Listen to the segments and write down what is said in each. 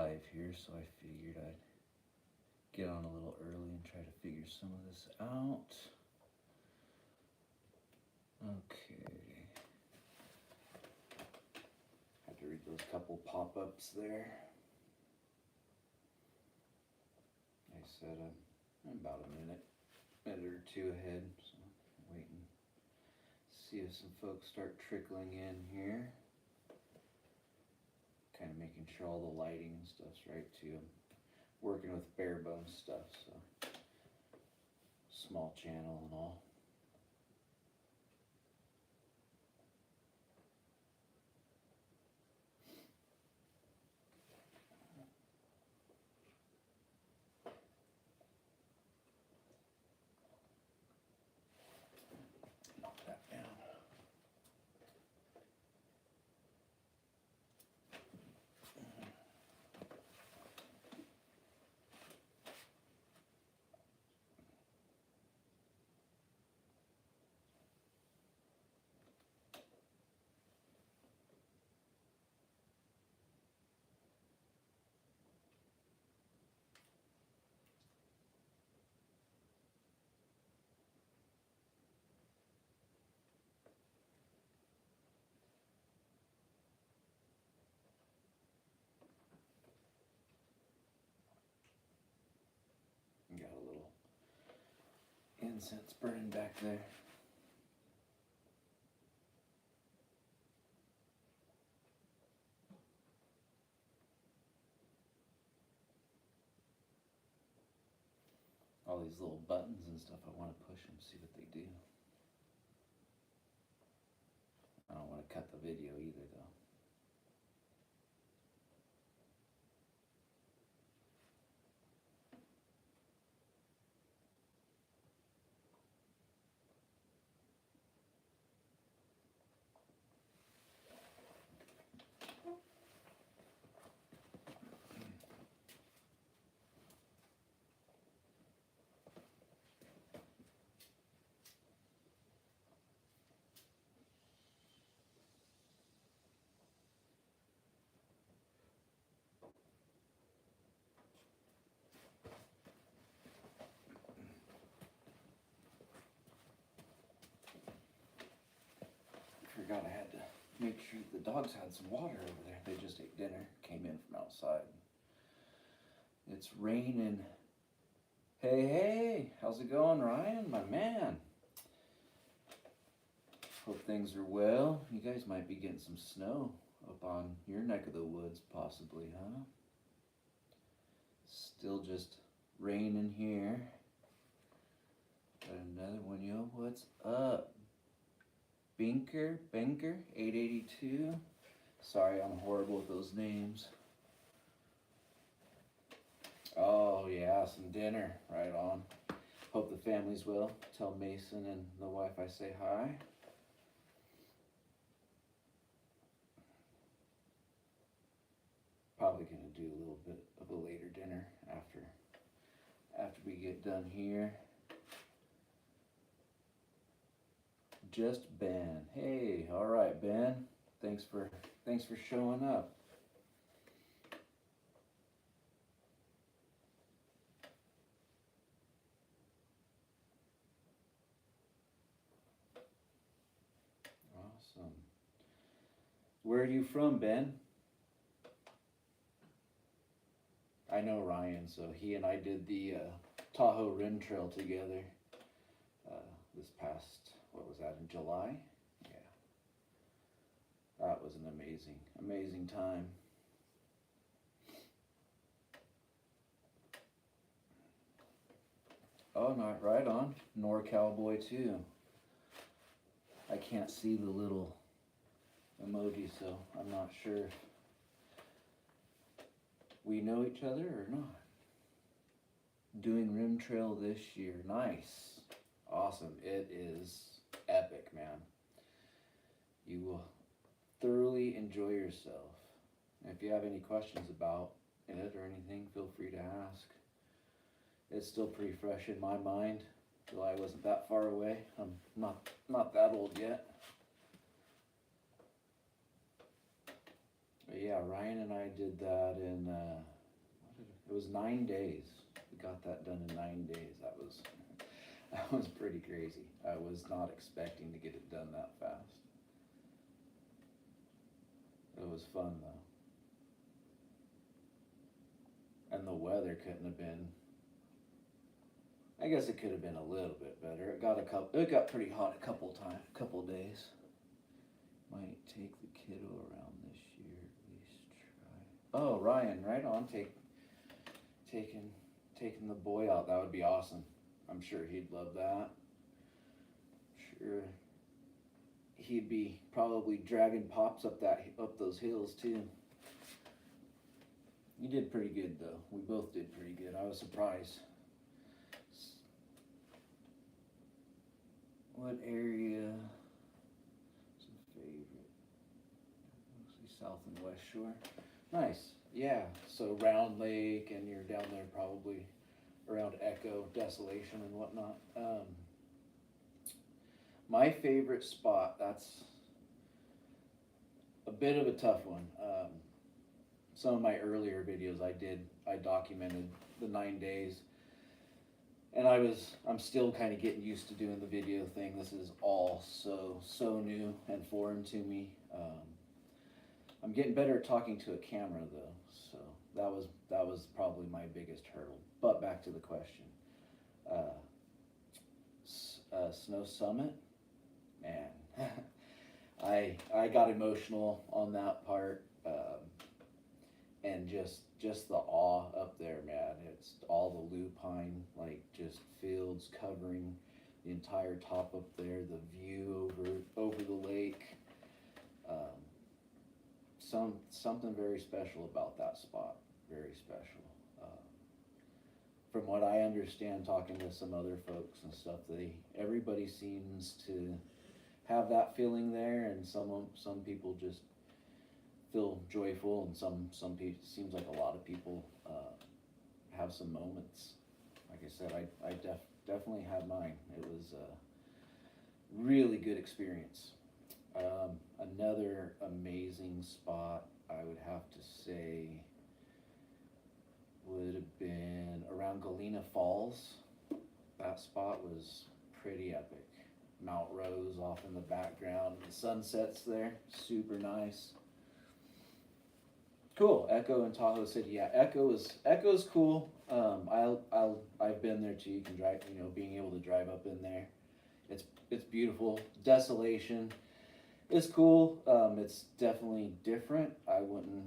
live here, so I figured I'd get on a little early and try to figure some of this out. Okay. Had to read those couple pop-ups there. I said I'm about a minute or two ahead, so I'm waiting. See if some folks start trickling in here. Kind of making sure all the lighting and stuff's right too. I'm working with bare bones stuff, so small channel and all. Knock that down. Got a little incense burning back there. All these little buttons and stuff, I want to push them, see what they do. I don't want to cut the video either though. Forgot I had to make sure the dogs had some water over there. They just ate dinner, came in from outside. It's raining. Hey, hey, how's it going, Ryan? My man. Hope things are well. You guys might be getting some snow up on your neck of the woods, possibly, huh? Still just raining here. Got another one, yo. What's up? Binker, 882. Sorry, I'm horrible with those names. Oh yeah, some dinner, right on. Hope the family's well. Tell Mason and the wife I say hi. Probably gonna do a little bit of a later dinner after we get done here. Just Ben. Hey, all right, Ben. Thanks for showing up. Awesome. Where are you from, Ben? I know Ryan, so he and I did the Tahoe Rim Trail together this past, what was that, in July? Yeah. That was an amazing time. Oh, not right on. Nor Cowboy too. I can't see the little emoji, so I'm not sure if we know each other or not. Doing Rim Trail this year. Nice. Awesome. It is epic, man. You will thoroughly enjoy yourself. And if you have any questions about it or anything, feel free to ask. It's still pretty fresh in my mind. July wasn't that far away. I'm not that old yet. But yeah, Ryan and I did that in was 9 days. We got that done in 9 days. That was pretty crazy. I was not expecting to get it done that fast. It was fun though. And the weather couldn't have been, I guess it could have been a little bit better. It got pretty hot a couple days. Might take the kiddo around this year at least try. Oh, Ryan, right on. Taking the boy out. That would be awesome. I'm sure he'd love that. Sure. He'd be probably dragging Pops up those hills too. You did pretty good though. We both did pretty good. I was surprised. What area is a favorite? Mostly South and West Shore. Nice. Yeah. So Round Lake, and you're down there probably around Echo, Desolation, and whatnot. My favorite spot. That's a bit of a tough one. Some of my earlier videos I documented the 9 days. And I'm still kind of getting used to doing the video thing. This is all so new and foreign to me. I'm getting better at talking to a camera though, so that was probably my biggest hurdle. But back to the question. Snow Summit, man, I got emotional on that part, and just the awe up there, man. It's all the lupine, like just fields covering the entire top up there, the view over the lake. Something very special about that spot, very special. From what I understand, talking to some other folks and stuff, everybody seems to have that feeling there, and some people just feel joyful, and some people, seems like a lot of people have some moments. Like I said, I definitely had mine. It was a really good experience. Another amazing spot I would have to say would have been around Galena Falls. That spot was pretty epic. Mount Rose off in the background, the sunsets there, super nice. Cool. Echo and Tahoe City. Yeah, Echo's cool. I've been there too. You can drive, being able to drive up in there. It's beautiful. Desolation is cool. It's definitely different. I wouldn't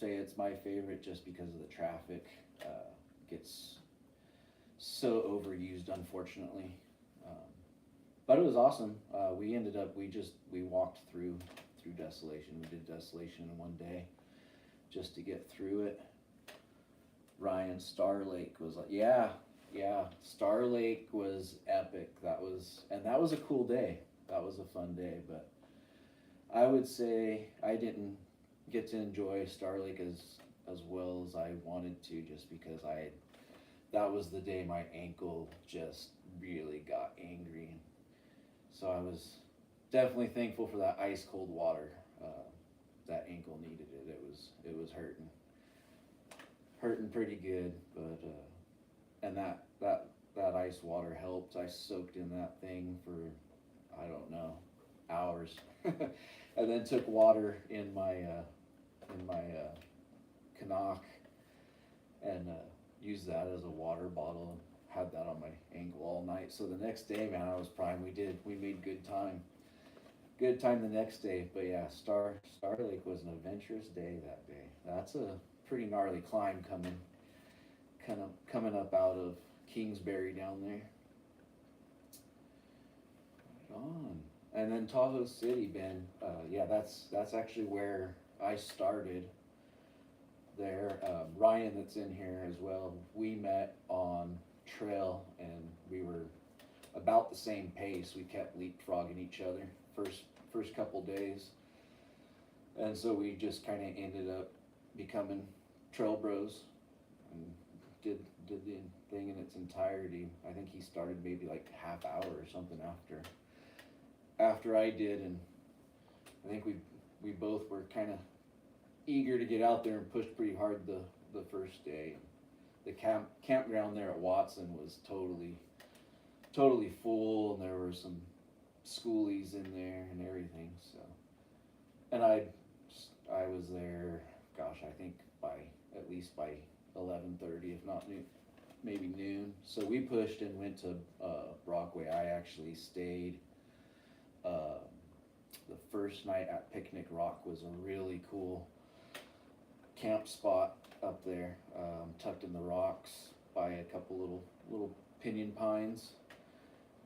say it's my favorite just because of the traffic. Gets so overused, unfortunately. But it was awesome. We ended up, we walked through Desolation. We did Desolation in one day just to get through it. Ryan, Star Lake was like, yeah, Star Lake was epic. That was a cool day. That was a fun day, but I would say I didn't get to enjoy Star Lake as well as I wanted to, just because that was the day my ankle just really got angry. So I was definitely thankful for that ice cold water. That ankle needed it. It was hurting pretty good, but and that ice water helped. I soaked in that thing for, I don't know, hours, and then took water in my Canuck and used that as a water bottle and had that on my ankle all night. So the next day, man, I was prime. We made good time the next day. But yeah, Star Lake was an adventurous day that day. That's a pretty gnarly climb coming up out of Kingsbury down there. Right on. And then Tahoe City, Ben. Yeah, that's actually where I started there. Ryan, that's in here as well. We met on trail, and we were about the same pace. We kept leapfrogging each other first couple days, and so we just kind of ended up becoming trail bros and did the thing in its entirety. I think he started maybe like half hour or something after I did, and I think we both were kind of eager to get out there and pushed pretty hard the first day. the campground there at Watson was totally full, and there were some schoolies in there and everything. So, and I was there, gosh, I think at least by 11:30, if not noon, maybe noon. So we pushed and went to Brockway. I actually stayed. The first night at Picnic Rock was a really cool camp spot up there, tucked in the rocks by a couple little pinyon pines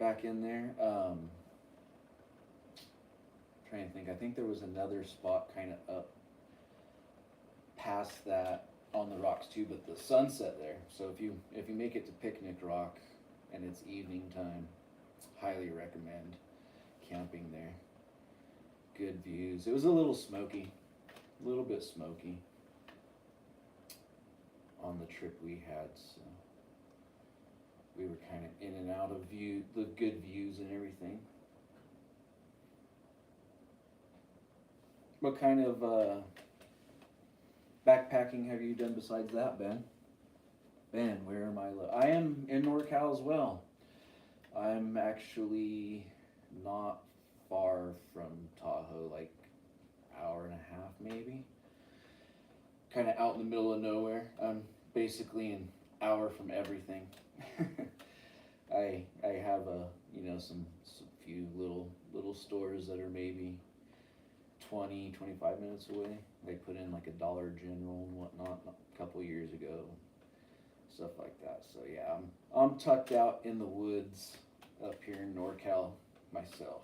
back in there. Trying to think, I think there was another spot kind of up past that on the rocks too, but the sunset there. So if you make it to Picnic Rock and it's evening time, highly recommend camping there. Good views. It was a little bit smoky on the trip we had, so we were kind of in and out of the good views and everything. What kind of backpacking have you done besides that, Ben? Ben, where am I? I am in NorCal as well. I'm actually not far from Tahoe, like hour and a half maybe. Kind of out in the middle of nowhere. I'm basically an hour from everything. I have some few little stores that are maybe 20-25 minutes away. They put in like a Dollar General and whatnot a couple years ago, stuff like that. So yeah, I'm tucked out in the woods up here in NorCal myself.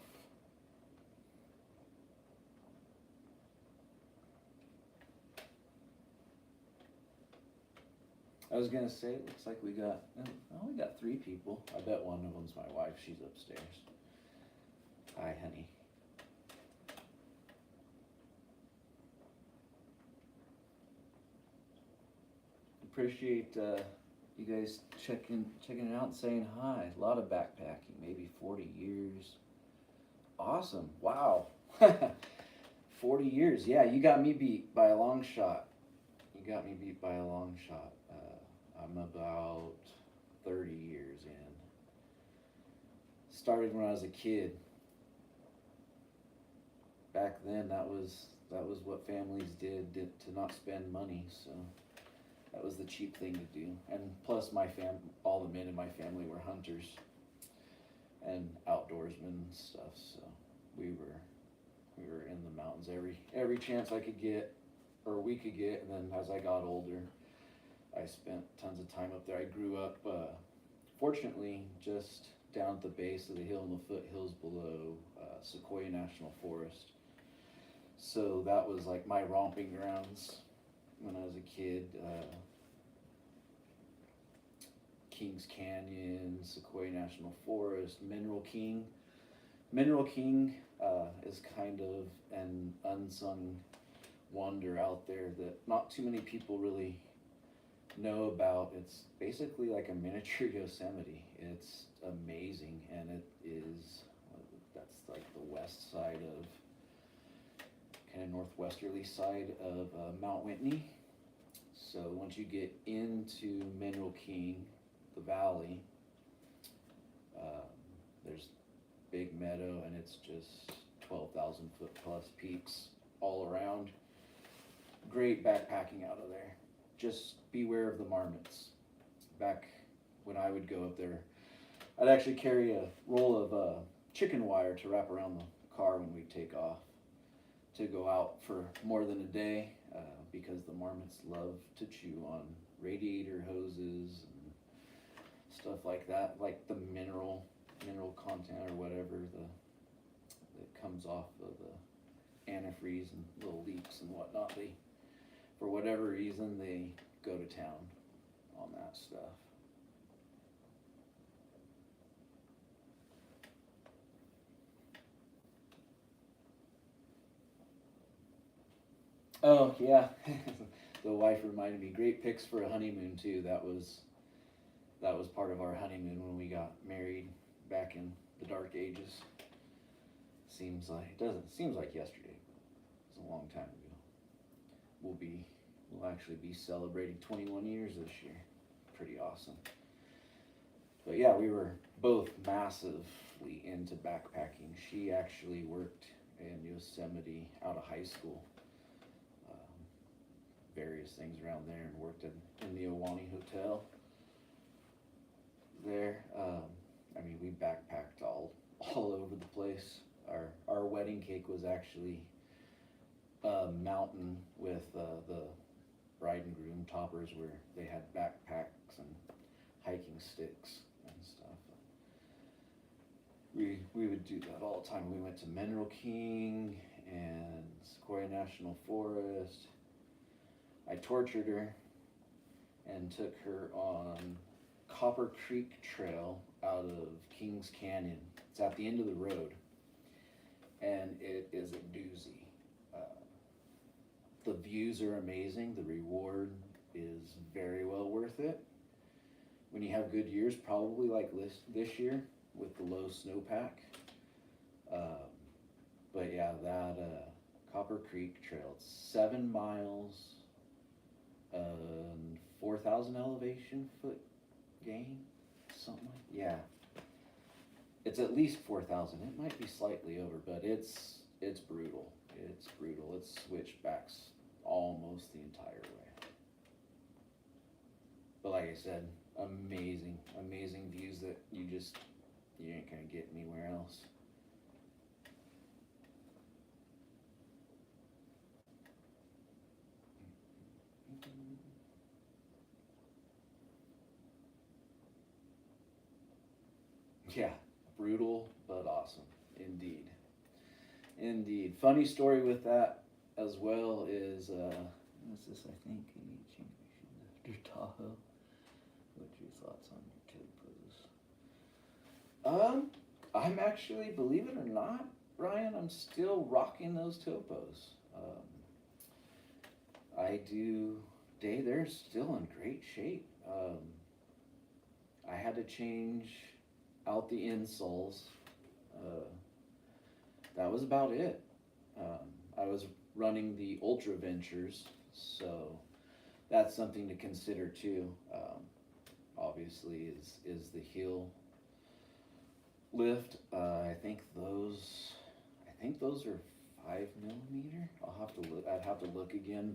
I was gonna say, it looks like we got 3 people. I bet one of them's my wife. She's upstairs. Hi, honey. Appreciate you guys checking it out and saying hi. A lot of backpacking, maybe 40 years. Awesome. Wow. 40 years. Yeah, you got me beat by a long shot. I'm about 30 years in. Started when I was a kid. Back then, that was what families did to not spend money. So that was the cheap thing to do. And plus, all the men in my family were hunters and outdoorsmen and stuff. So we were in the mountains every chance I could get, or we could get. And then as I got older, I spent tons of time up there. I grew up, fortunately, just down at the base of the hill in the foothills below Sequoia National Forest. So that was like my romping grounds when I was a kid. Kings Canyon, Sequoia National Forest, Mineral King. Mineral King is kind of an unsung wonder out there that not too many people really know about. It's basically like a miniature Yosemite. It's amazing, and that's like the west side of, kind of northwesterly side of Mount Whitney. So once you get into Mineral King, the valley, there's big meadow, and it's just 12,000 foot plus peaks all around. Great backpacking out of there. Just beware of the marmots. Back when I would go up there, I'd actually carry a roll of chicken wire to wrap around the car when we'd take off to go out for more than a day, because the marmots love to chew on radiator hoses and stuff like that, like the mineral content or whatever that comes off of the antifreeze and little leaks and whatnot. For whatever reason, they go to town on that stuff. Oh yeah, the wife reminded me. Great pics for a honeymoon too. That was part of our honeymoon when we got married back in the dark ages. Seems like yesterday. It's a long time ago. We'll actually be celebrating 21 years this year. pretty awesome. But yeah, we were both massively into backpacking. She actually worked in Yosemite out of high school, various things around there, and worked in the Owani Hotel there. I mean, we backpacked all over the place. Our wedding cake was actually a mountain with the bride and groom toppers where they had backpacks and hiking sticks and stuff. We would do that all the time. We went to Mineral King and Sequoia National Forest. I tortured her and took her on Copper Creek Trail out of Kings Canyon. It's at the end of the road, and it is a doozy. The views are amazing. The reward is very well worth it. When you have good years, probably like this year with the low snowpack. But yeah, that Copper Creek Trail, it's 7 miles, 4,000 elevation foot gain, something like, yeah. It's at least 4,000. It might be slightly over, but it's brutal. It's brutal. It's switchbacks almost the entire way. But like I said, amazing views that you ain't gonna get anywhere else. Yeah, brutal but awesome, indeed. Indeed. Funny story with that as well is, what's this, I think, after Tahoe. What's your thoughts on your topos? I'm actually, believe it or not, Brian, I'm still rocking those topos. They're still in great shape. I had to change out the insoles. That was about it. I was running the Ultra Ventures, so that's something to consider too. Obviously, is the heel lift. I think those are 5mm. I'll have to look. I'd have to look again,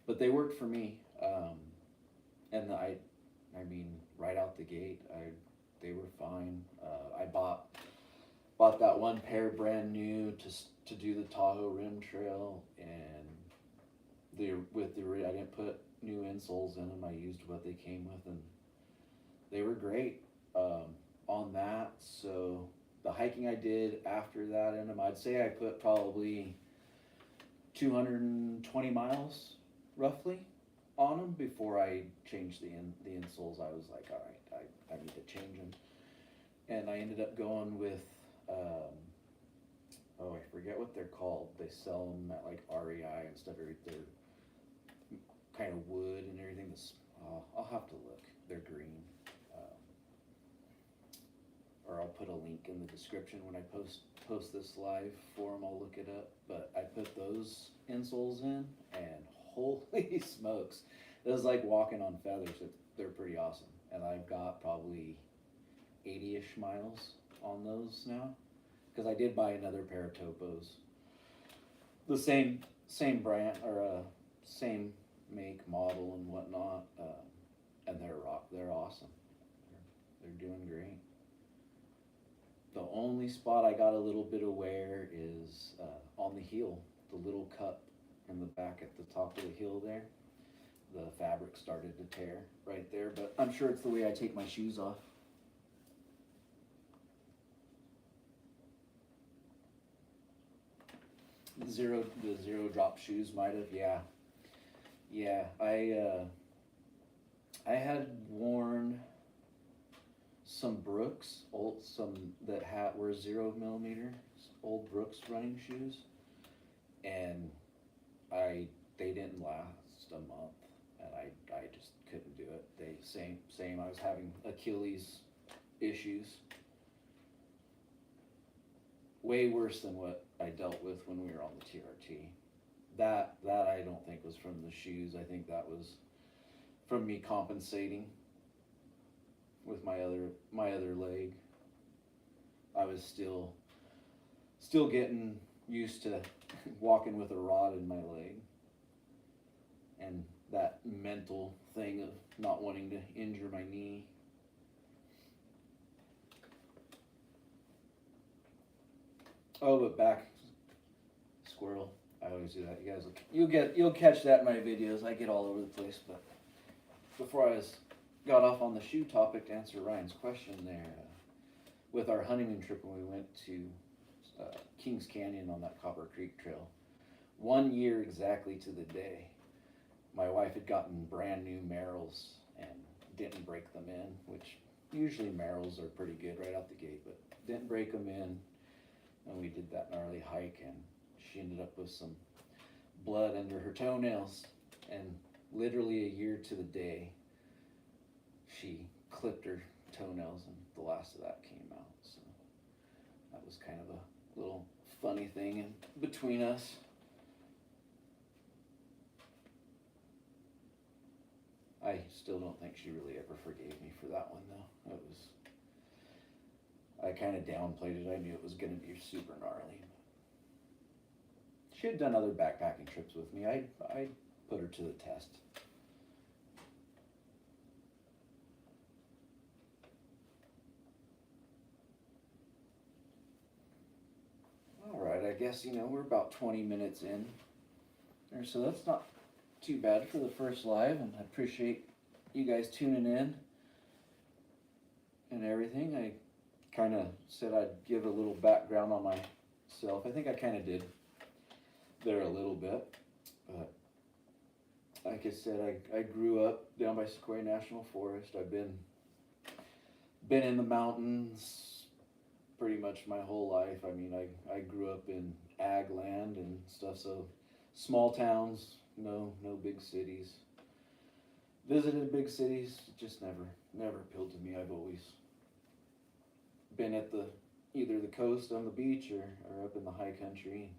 but they worked for me. And I mean, right out the gate, they were fine. I bought that one pair brand new to do the Tahoe Rim Trail, and I didn't put new insoles in them. I used what they came with, and they were great on that. So the hiking I did after that in them, I'd say I put probably 220 miles roughly on them before I changed the insoles. I was like, all right, I need to change them, and I ended up going with I forget what they're called. They sell them at like REI and stuff. They're kind of wood and everything. I'll have to look. They're green, or I'll put a link in the description when I post this live for them. I'll look it up. But I put those insoles in, and holy smokes, it was like walking on feathers. They're pretty awesome, and I've got probably 80-ish miles on those now, because I did buy another pair of topos, the same brand or same make, model, and whatnot, and they're awesome. They're doing great. The only spot I got a little bit of wear is on the heel, the little cup in the back at the top of the heel there. The fabric started to tear right there, but I'm sure it's the way I take my shoes off. The zero drop shoes might have, yeah. I had worn some Brooks, some that were 0mm, old Brooks running shoes, and they didn't last a month, and I just couldn't do it. Same. I was having Achilles issues, way worse than what I dealt with when we were on the TRT. That I don't think was from the shoes. I think that was from me compensating with my other leg. I was still getting used to walking with a rod in my leg, and that mental thing of not wanting to injure my knee. Oh, but back, squirrel. I always do that. You guys, you'll catch that in my videos. I get all over the place. But before I got off on the shoe topic to answer Ryan's question there, with our honeymoon trip when we went to Kings Canyon on that Copper Creek Trail, 1 year exactly to the day, my wife had gotten brand new Merrells and didn't break them in, which usually Merrells are pretty good right out the gate, but didn't break them in. And we did that gnarly hike, and she ended up with some blood under her toenails. And literally a year to the day, she clipped her toenails, and the last of that came out. So that was kind of a little funny thing in between us. I still don't think she really ever forgave me for that one, though. I kind of downplayed it. I knew it was going to be super gnarly. She had done other backpacking trips with me. I put her to the test. All right, I guess, we're about 20 minutes in. So that's not too bad for the first live, and I appreciate you guys tuning in and everything. I kind of said I'd give a little background on myself. I think I kind of did there a little bit, but like I said, I grew up down by Sequoia National Forest. I've been in the mountains pretty much my whole life. I mean, I grew up in ag land and stuff, so small towns, no big cities. Visited big cities, just never appealed to me. I've always been at either the coast on the beach or up in the high country.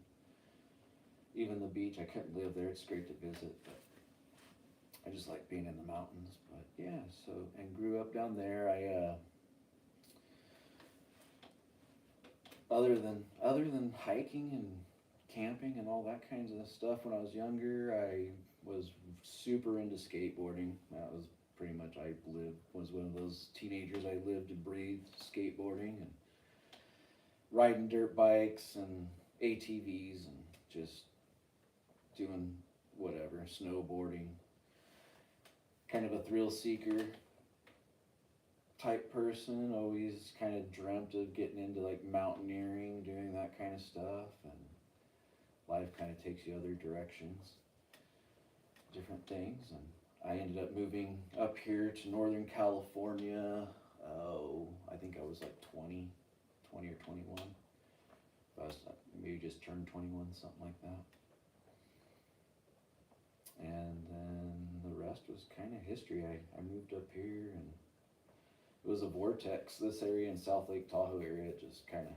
Even the beach, I couldn't live there. It's great to visit, but I just like being in the mountains. But yeah, and grew up down there. Other than hiking and camping and all that kinds of stuff, when I was younger, I was super into skateboarding. That was pretty much, was one of those teenagers. I lived and breathed skateboarding and riding dirt bikes and ATVs and just doing whatever, snowboarding. Kind of a thrill seeker type person. Always kind of dreamt of getting into like mountaineering, doing that kind of stuff, and life kind of takes you other directions, different things, and I ended up moving up here to Northern California. I think I was like 20 or 21. I was maybe just turned 21, something like that. And then the rest was kind of history. I moved up here, and it was a vortex. This area in South Lake Tahoe area just kind of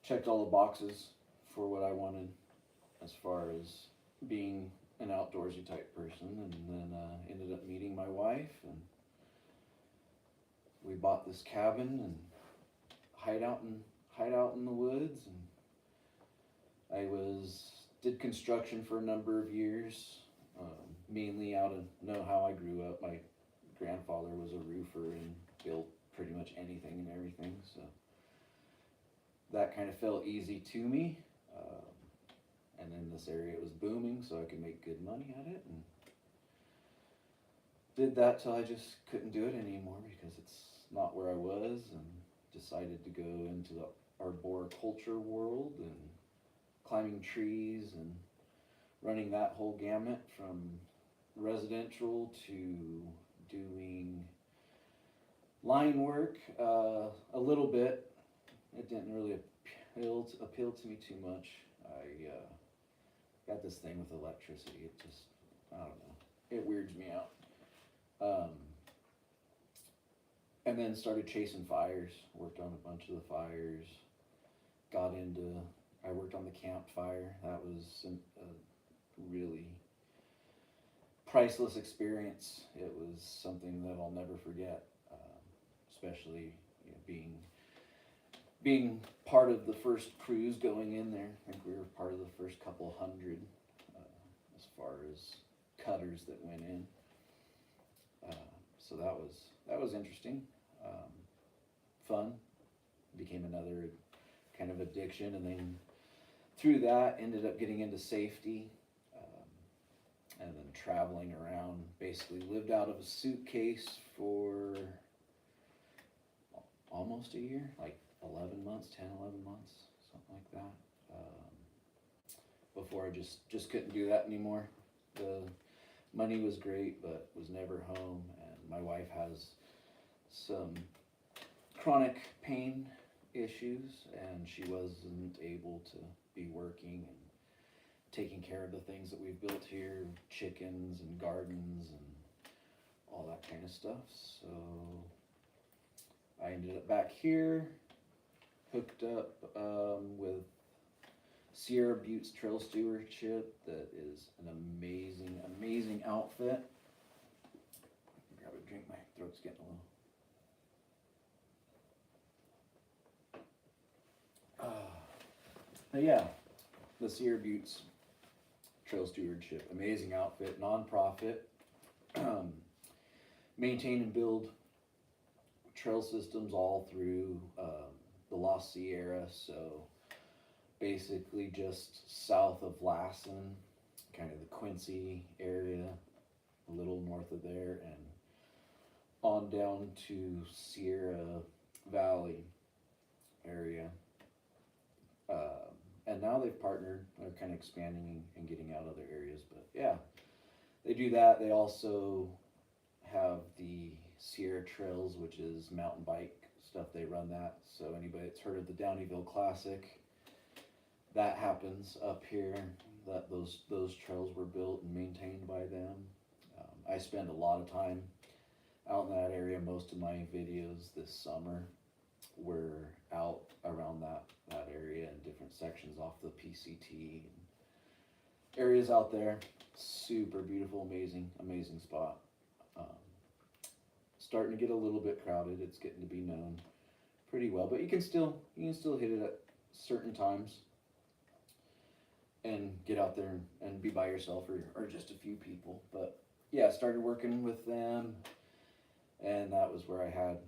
checked all the boxes for what I wanted as far as being an outdoorsy type person, and then ended up meeting my wife, and we bought this cabin and hide out in the woods, and I did construction for a number of years, mainly out of know how I grew up. My grandfather was a roofer and built pretty much anything and everything, so that kind of felt easy to me. And in this area it was booming, so I could make good money at it, and did that till I just couldn't do it anymore because it's not where I was, and decided to go into the arboriculture world and climbing trees and running that whole gamut from residential to doing line work a little bit. It didn't really appeal to me too much. I got this thing with electricity. It just, I don't know, it weirds me out. And then started chasing fires, worked on a bunch of the fires, I worked on the campfire. That was a really priceless experience. It was something that I'll never forget, especially being part of the first cruise going in there. I think we were part of the first couple hundred as far as cutters that went in. So that was interesting, fun. Became another kind of addiction, and then through that ended up getting into safety, and then traveling around. Basically lived out of a suitcase for almost a year, like 11 months, 10, 11 months, something like that. Before I just couldn't do that anymore. The money was great, but was never home. And my wife has some chronic pain issues, and she wasn't able to be working and taking care of the things that we've built here, chickens and gardens and all that kind of stuff. So I ended up back here, hooked up with Sierra Buttes Trail Stewardship. That is an amazing outfit. Grab a drink, my throat's getting a little. But yeah, the Sierra Buttes Trail Stewardship, amazing outfit, non-profit. Maintain and build trail systems all through the La Sierra, so basically just south of Lassen, kind of the Quincy area, a little north of there, and on down to Sierra Valley area. And now they've partnered, they're kind of expanding and getting out other areas, but yeah, they do that. They also have the Sierra Trails, which is mountain bike stuff. They run that. So anybody that's heard of the Downeyville Classic, that happens up here. That those trails were built and maintained by them. I spend a lot of time out in that area. Most of my videos this summer were out around that area and different sections off the PCT and areas out there. Super beautiful, amazing spot. Starting to get a little bit crowded. It's getting to be known pretty well, but you can still hit it at certain times and get out there and be by yourself or just a few people. But yeah, started working with them, and that was where I had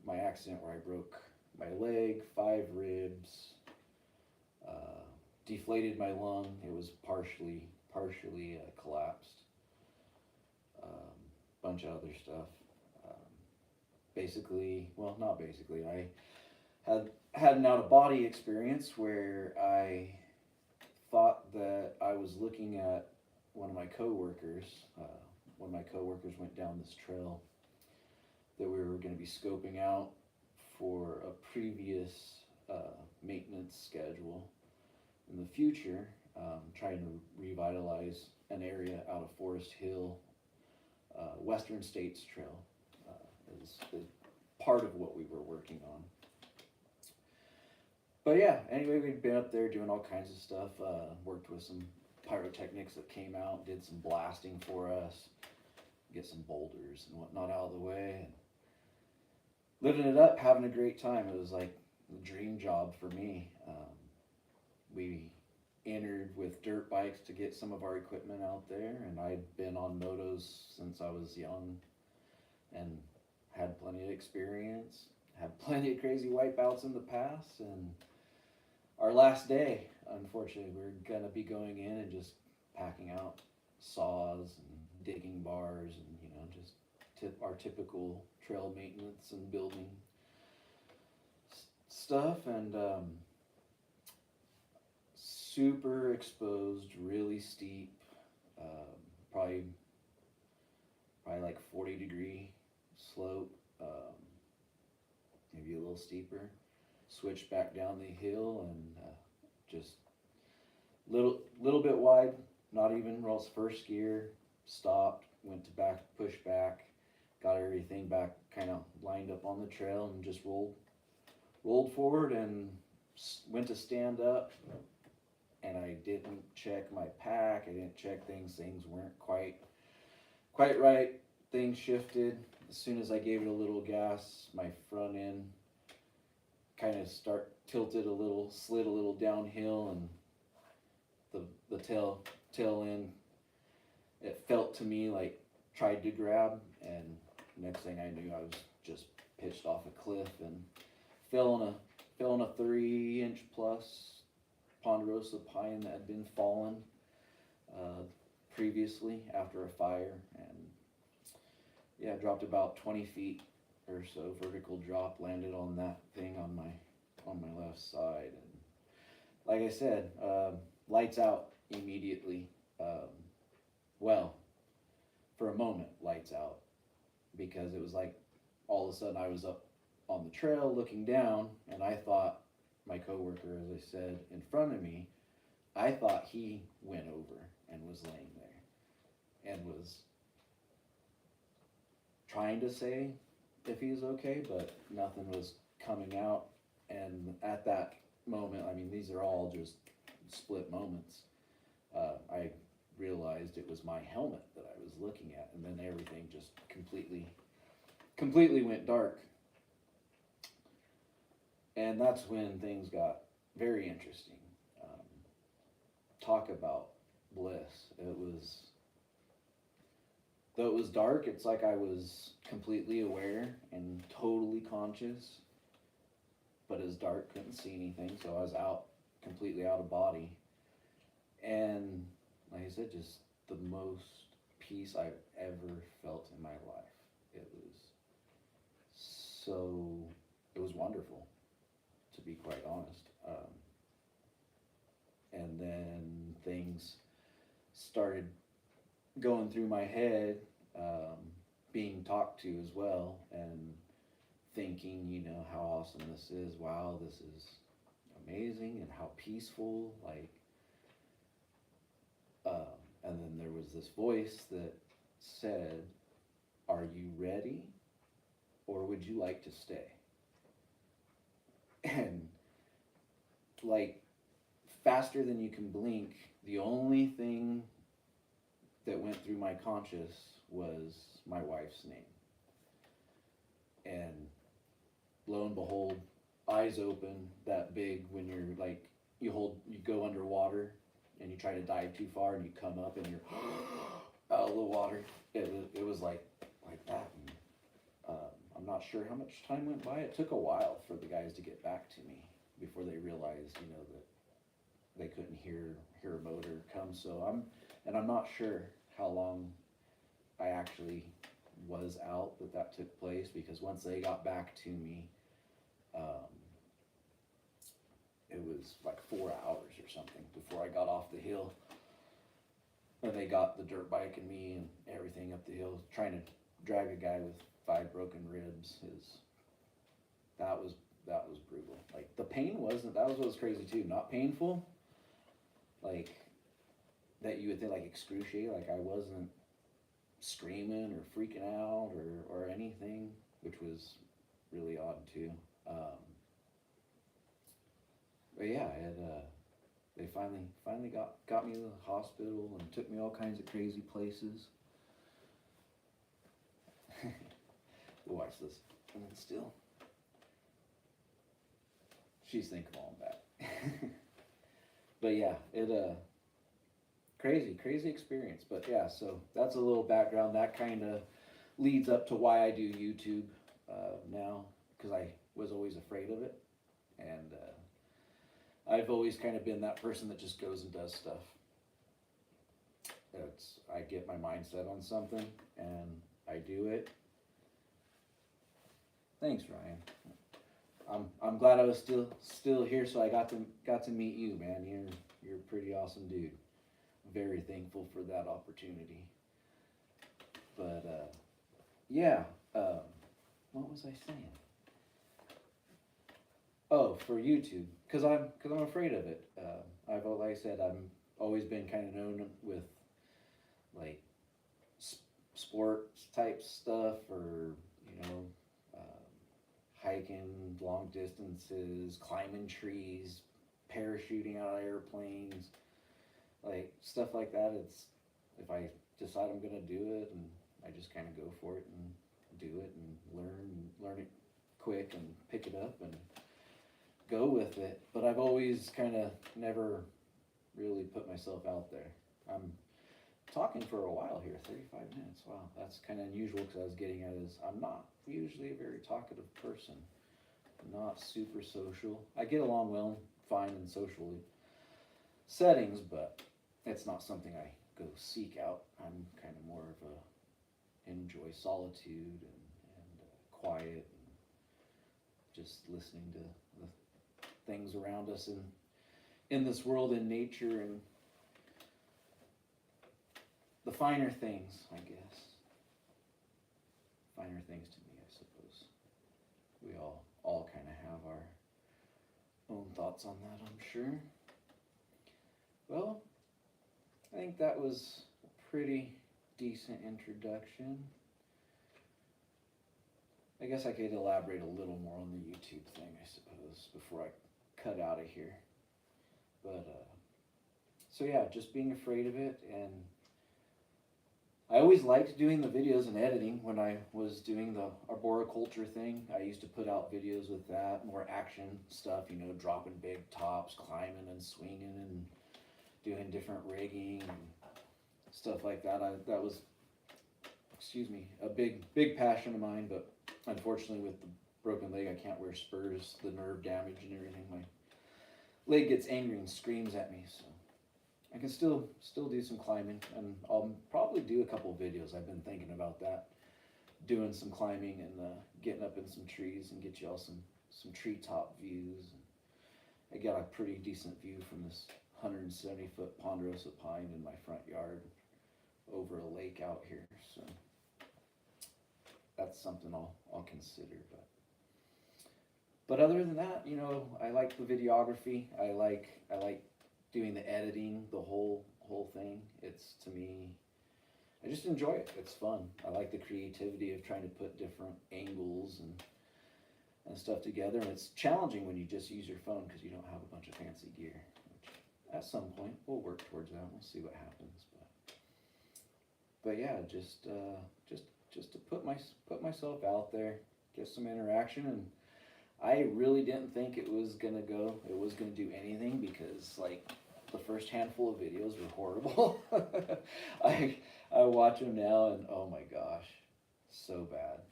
my accident where I broke my leg, 5 ribs, deflated my lung. It was partially collapsed. Bunch of other stuff. I had an out-of-body experience where I thought that I was looking at one of my coworkers. One of my coworkers went down this trail that we were going to be scoping out for a previous maintenance schedule in the future, trying to revitalize an area out of Forest Hill. Western States Trail is part of what we were working on. But yeah, anyway, we'd been up there doing all kinds of stuff. Worked with some pyrotechnics that came out, did some blasting for us, get some boulders and whatnot out of the way, and living it up, having a great time. It was like the dream job for me. We entered with dirt bikes to get some of our equipment out there, and I'd been on motos since I was young and had plenty of experience, had plenty of crazy wipeouts in the past. And our last day, unfortunately, we were gonna be going in and just packing out saws and digging bars and just our typical trail maintenance and building stuff, and super exposed, really steep, probably like 40-degree slope, maybe a little steeper. Switched back down the hill and just little bit wide, not even Roll's first gear. Stopped, went to back, push back, got everything back kind of lined up on the trail, and just rolled forward and went to stand up, and I didn't check my pack. I didn't check things. Things weren't quite quite right. Things shifted as soon as I gave it a little gas. My front end kind of start tilted a little, slid a little downhill, and the tail end, it felt to me like tried to grab, and next thing I knew, I was just pitched off a cliff and fell on a 3-inch plus ponderosa pine that had been fallen previously after a fire, and yeah, dropped about 20 feet or so, vertical drop, landed on that thing on my left side, and like I said, lights out immediately. Well, for a moment, lights out, because it was like all of a sudden I was up on the trail looking down, and I thought my coworker, as I said, in front of me, I thought he went over and was laying there and was trying to say if he was okay, but nothing was coming out. And at that moment, I mean, these are all just split moments. I realized it was my helmet that I was looking at, and then everything just completely went dark. And that's when things got very interesting. Talk about bliss. Though it was dark, it's like I was completely aware and totally conscious, but it was dark, couldn't see anything, so I was completely out of body. And like I said, just the most peace I've ever felt in my life. It was wonderful, to be quite honest. And then things started going through my head, being talked to as well, and thinking, how awesome this is. Wow, this is amazing, and how peaceful. And then there was this voice that said, "Are you ready, or would you like to stay?" And faster than you can blink, the only thing that went through my conscious was my wife's name. And lo and behold, eyes open that big when you're you go underwater and you try to dive too far and you come up and you're out of the water. It was like that. And, I'm not sure how much time went by. It took a while for the guys to get back to me before they realized, that they couldn't hear a motor come. So I'm not sure how long I actually was out that took place, because once they got back to me, it was like 4 hours or something before I got off the hill. And they got the dirt bike and me and everything up the hill, trying to drag a guy with 5 broken ribs. That was brutal. The pain wasn't, that was what was crazy too, not painful, that you would think excruciating, I wasn't screaming or freaking out or anything, which was really odd too. But yeah, they finally got me to the hospital and took me all kinds of crazy places. We'll watch this woman still. She's thinking all back. But yeah, crazy experience. But yeah, so that's a little background. That kind of leads up to why I do YouTube now, because I was always afraid of it, and I've always kind of been that person that just goes and does stuff. I get my mind set on something and I do it. Thanks, Ryan. I'm glad I was still here, so I got to meet you, man. You're a pretty awesome dude. Very thankful for that opportunity. But yeah, what was I saying? Oh, for YouTube, because I'm afraid of it. Like I said, I've always been kind of known with sports type stuff, or hiking long distances, climbing trees, parachuting out of airplanes, stuff like that. It's, if I decide I'm gonna do it and I just kind of go for it and do it and learn it quick and pick it up and go with it. But I've always kind of never really put myself out there. I'm talking for a while here, 35 minutes. Wow, that's kind of unusual because I was getting at is I'm not usually a very talkative person. I'm not super social. I get along well, fine in social settings, but it's not something I go seek out. I'm kind of more of a enjoy solitude and quiet and just listening to the things around us in this world, in nature, and the finer things, I guess. Finer things to me, I suppose. We all kind of have our own thoughts on that, I'm sure. Well, I think that was a pretty decent introduction. I guess I could elaborate a little more on the YouTube thing, I suppose, before I cut out of here. But, so yeah, just being afraid of it. And I always liked doing the videos and editing when I was doing the arboriculture thing. I used to put out videos with that, more action stuff, you know, dropping big tops, climbing and swinging and doing different rigging and stuff like that. That was, excuse me, a big passion of mine, but unfortunately with the broken leg, I can't wear spurs, the nerve damage and everything. My leg gets angry and screams at me, so I can still do some climbing, and I'll probably do a couple videos. I've been thinking about that, doing some climbing and getting up in some trees and get you all some treetop views. I got a pretty decent view from this 170-foot ponderosa pine in my front yard over a lake out here, so that's something I'll consider. But other than that, you know, I like the videography. I like doing the editing, the whole thing. It's, to me, I just enjoy it. It's fun. I like the creativity of trying to put different angles and stuff together. And it's challenging when you just use your phone because you don't have a bunch of fancy gear. Which at some point we'll work towards that. We'll see what happens. But yeah, just to put myself out there, get some interaction. And I really didn't think it was gonna do anything, because like the first handful of videos were horrible. I watch them now and oh my gosh, so bad.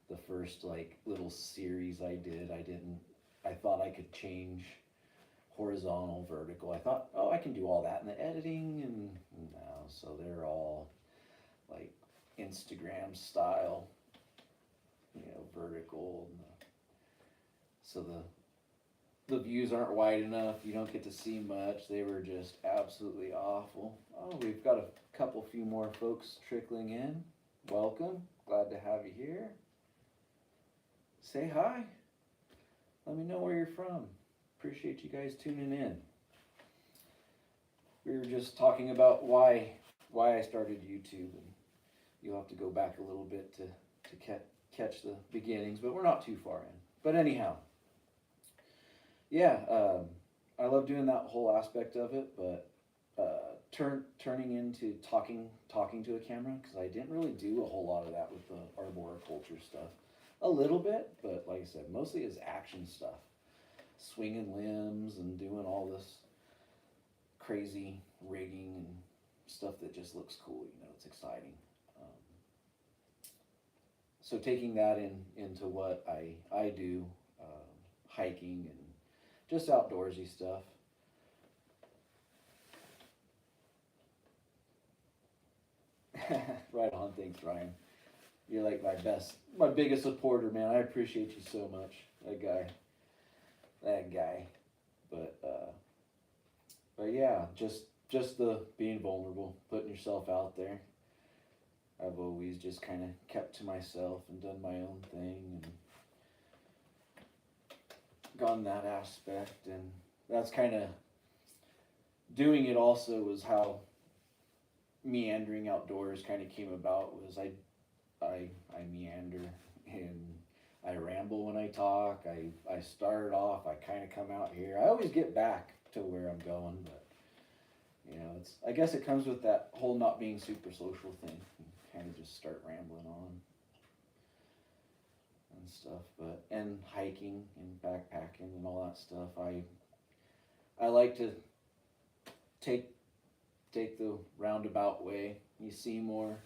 The first like little series I did, I thought I could change horizontal, vertical. I thought, oh, I can do all that in the editing, and no, so they're all like Instagram style, you know, vertical, and so the views aren't wide enough. You don't get to see much. They were just absolutely awful. Oh, we've got a few more folks trickling in. Welcome. Glad to have you here. Say hi. Let me know where you're from. Appreciate you guys tuning in. We were just talking about why I started YouTube, and you'll have to go back a little bit to catch the beginnings, but we're not too far in. But anyhow, yeah, I love doing that whole aspect of it, but turning into talking to a camera, because I didn't really do a whole lot of that with the arboriculture stuff. A little bit, but like I said, mostly is action stuff. Swinging limbs and doing all this crazy rigging and stuff that just looks cool, you know, it's exciting. So taking that into what I do, hiking and just outdoorsy stuff. Right on, thanks Ryan. You're like my biggest supporter, man. I appreciate you so much. That guy. But yeah, just the being vulnerable, putting yourself out there. I've always just kind of kept to myself and done my own thing and gone that aspect, and that's kind of doing it also was how Meandering Outdoors kind of came about. Was I meander and I ramble when I talk. I start off, I kind of come out here. I always get back to where I'm going, but You know, it's, I guess it comes with that whole not being super social thing. You kind of just start rambling on and stuff, but, and hiking and backpacking and all that stuff. I like to take the roundabout way. You see more,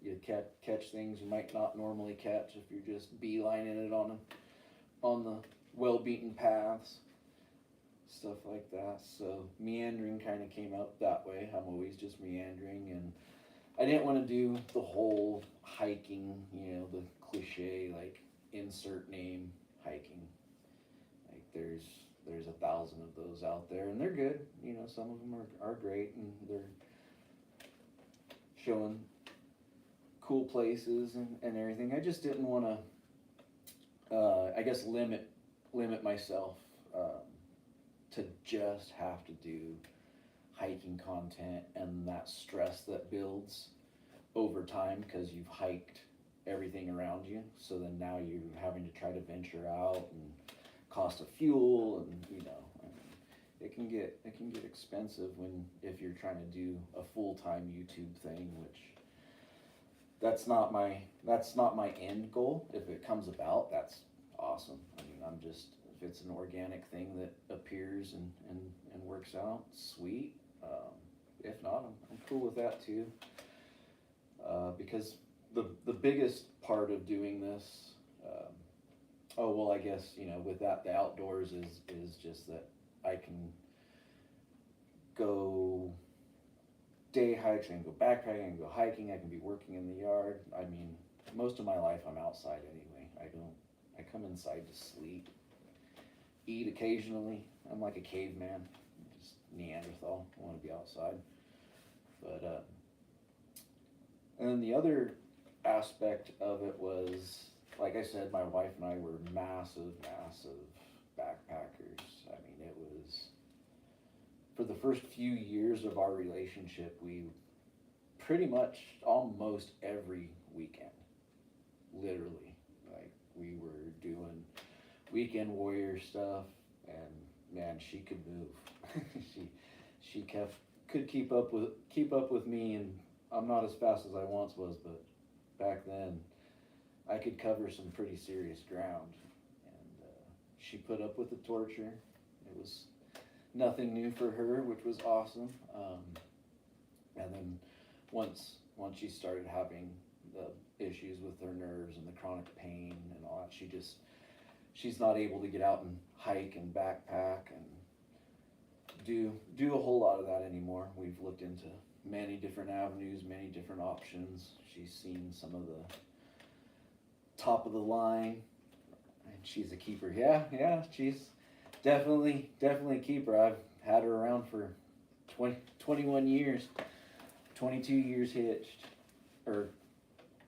you catch things you might not normally catch if you're just beelining it on the well-beaten paths, stuff like that. So meandering kind of came out that way. I'm always just meandering, and I didn't want to do the whole hiking, you know, the cliche like insert name hiking. Like there's 1,000 of those out there, and they're good. You know, some of them are great, and they're showing cool places and everything. I just didn't want to, I guess, limit myself to just have to do hiking content and that stress that builds over time because you've hiked everything around you. So then now you're having to try to venture out, and cost of fuel, and you know, I mean, it can get expensive if you're trying to do a full-time YouTube thing, which that's not my end goal. If it comes about, that's awesome. I mean, if it's an organic thing that appears and works out, sweet. If not, I'm cool with that too. Because the biggest part of doing this, oh well, I guess, you know, with that, the outdoors is just that I can go day hikes, I can go backpacking, I can go hiking, I can be working in the yard. I mean, most of my life I'm outside anyway. I come inside to sleep, eat occasionally. I'm like a caveman, just Neanderthal. I want to be outside. But and then the other aspect of it was, like I said, my wife and I were massive backpackers. I mean, it was, for the first few years of our relationship, we pretty much almost every weekend, literally, like we were doing weekend warrior stuff, and man, she could move. she could keep up with me, and I'm not as fast as I once was, but back then I could cover some pretty serious ground, and she put up with the torture. It was nothing new for her, which was awesome. And then once she started having the issues with her nerves and the chronic pain and all that, she's not able to get out and hike and backpack and do a whole lot of that anymore. We've looked into many different avenues, many different options. She's seen some of the top of the line, and she's a keeper. Yeah, she's definitely a keeper. I've had her around for 21 years, 22 years hitched, or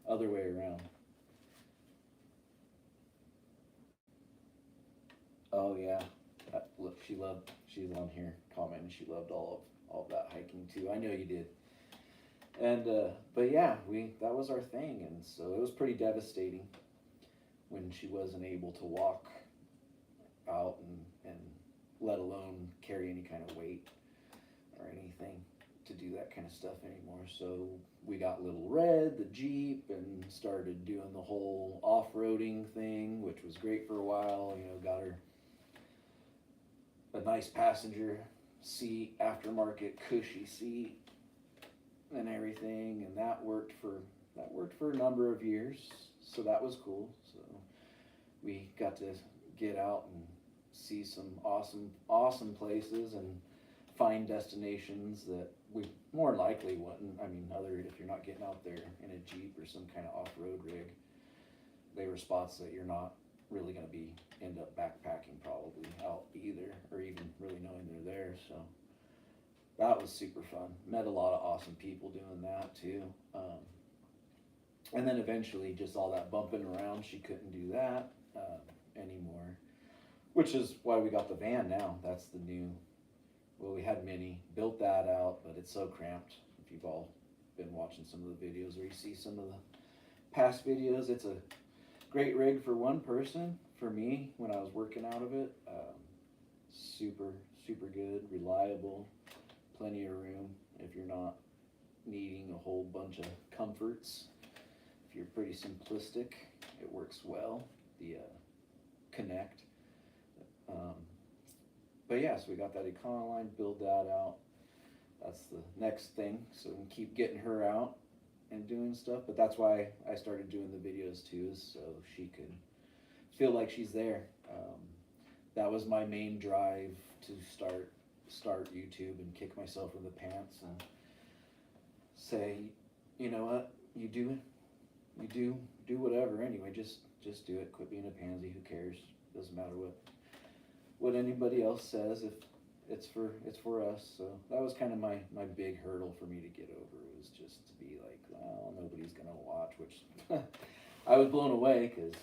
other way around. Oh yeah, look, she's on here commenting. She loved all of that hiking too. I know you did. And but yeah, that was our thing, and so it was pretty devastating when she wasn't able to walk out and let alone carry any kind of weight or anything to do that kind of stuff anymore. So we got Little Red, the Jeep, and started doing the whole off-roading thing, which was great for a while. You know, got her a nice passenger seat, aftermarket cushy seat and everything, and that worked for a number of years, so that was cool. So we got to get out and see some awesome places and find destinations that we more likely wouldn't. I mean, other, if you're not getting out there in a Jeep or some kind of off-road rig, they were spots that you're not really going to end up backpacking probably out either, or even really knowing they're there. So that was super fun. Met a lot of awesome people doing that too. And then eventually just all that bumping around, she couldn't do that anymore, which is why we got the van now. That's the new, well, we had Mini, built that out, but it's so cramped. If you've all been watching some of the videos, or you see some of the past videos, it's a great rig for one person. For me, when I was working out of it, super good, reliable, plenty of room if you're not needing a whole bunch of comforts. If you're pretty simplistic, it works well. The Connect. But yeah, so we got that Econoline, build that out. That's the next thing. So we can keep getting her out and doing stuff. But that's why I started doing the videos too, is so she could feel like she's there. That was my main drive to start YouTube and kick myself in the pants and say, you know what, you do whatever anyway. Just do it. Quit being a pansy. Who cares? Doesn't matter what anybody else says. If it's for us. So that was kind of my big hurdle for me to get over, was just to be like, well, nobody's gonna watch, which I was blown away, because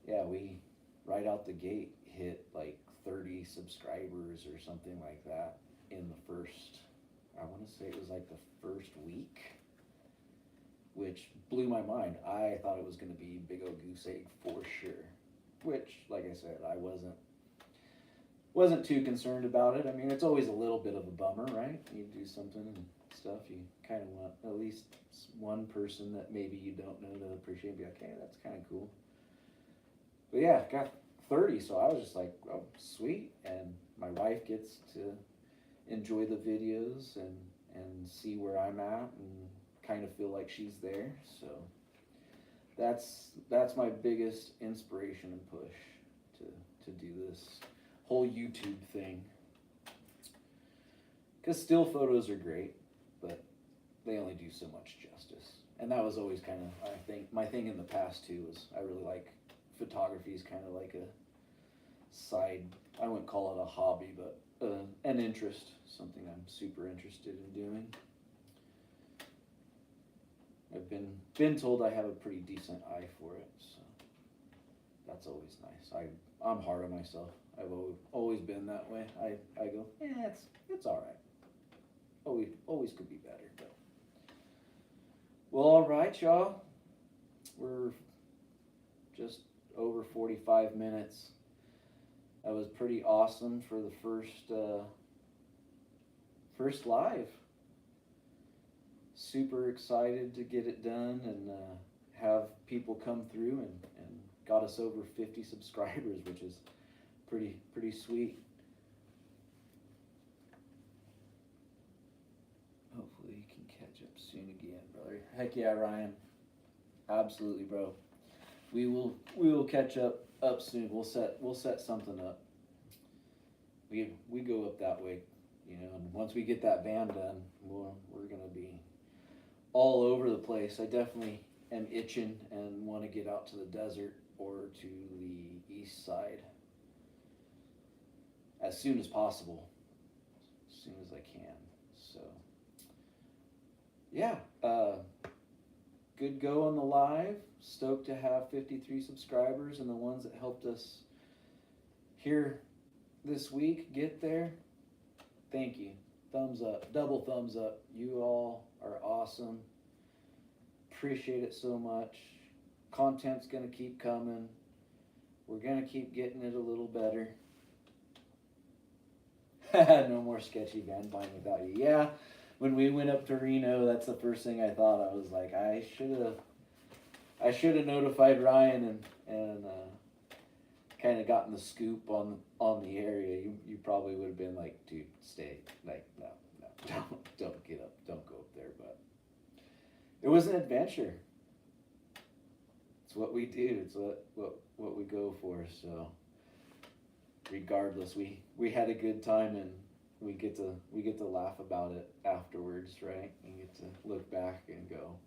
yeah, we right out the gate hit like 30 subscribers or something like that in the first, I want to say it was like the first week, which blew my mind. I thought it was going to be big old goose egg for sure, which, like I said, I wasn't too concerned about it. I mean, it's always a little bit of a bummer, right? You do something and stuff, you kind of want at least one person that maybe you don't know to appreciate and be like, hey, that's kind of cool. But yeah, got 30, so I was just like, oh, sweet. And my wife gets to enjoy the videos and see where I'm at and kind of feel like she's there. So that's my biggest inspiration and push to do this whole YouTube thing. Because still photos are great, but they only do so much justice. And that was always kind of, I think, my thing in the past too, was I really like photography is kind of like a side, I wouldn't call it a hobby, but an interest, something I'm super interested in doing. I've been told I have a pretty decent eye for it, so that's always nice. I'm hard on myself. I've always been that way. I go, it's all right. Always could be better, but well, all right, y'all. We're just over 45 minutes. That was pretty awesome for the first live. Super excited to get it done and have people come through and got us over 50 subscribers, which is pretty sweet. Hopefully you can catch up soon again, brother. Heck yeah, Ryan. Absolutely, bro. We will catch up soon. We'll set something up. We go up that way, you know, and once we get that van done, we're gonna be all over the place. I definitely am itching and want to get out to the desert or to the east side as soon as possible, as soon as I can. So yeah, good go on the live. Stoked to have 53 subscribers, and the ones that helped us here this week get there. Thank you. Thumbs up, double thumbs up. You all are awesome. Appreciate it so much. Content's gonna keep coming. We're gonna keep getting it a little better. No more sketchy van buying without you. Yeah, when we went up to Reno, that's the first thing I thought. I was like, I should have notified Ryan and kind of gotten the scoop on the area. You probably would have been like, dude, stay. Like, no, don't get up, don't go up there. But it was an adventure. It's what we do. It's what we go for. So regardless, we had a good time, and we get to laugh about it afterwards, right? And get to look back and go,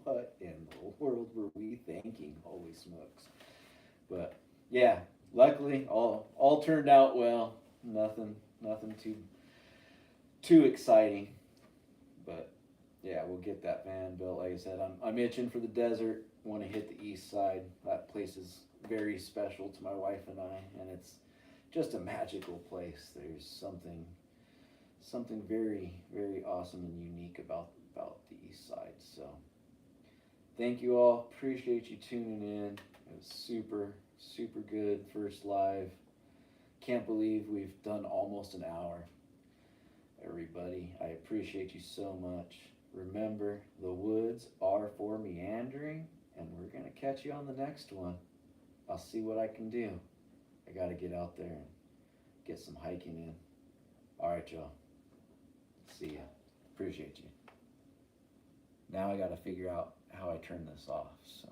what in the world were we thinking? Holy smokes. But yeah, luckily all turned out well. Nothing too exciting. But yeah, we'll get that van built. Like I said, I'm itching for the desert. Want to hit the east side. That place is very special to my wife and I, and it's just a magical place. There's something very, very awesome and unique about the east side. So thank you all. Appreciate you tuning in. It was super good first live. Can't believe we've done almost an hour. everybody. I appreciate you so much. Remember, the woods are for meandering, and we're going to catch you on the next one. I'll see what I can do. I got to get out there and get some hiking in. All right, y'all. See ya. Appreciate you. Now I got to figure out how I turn this off, so.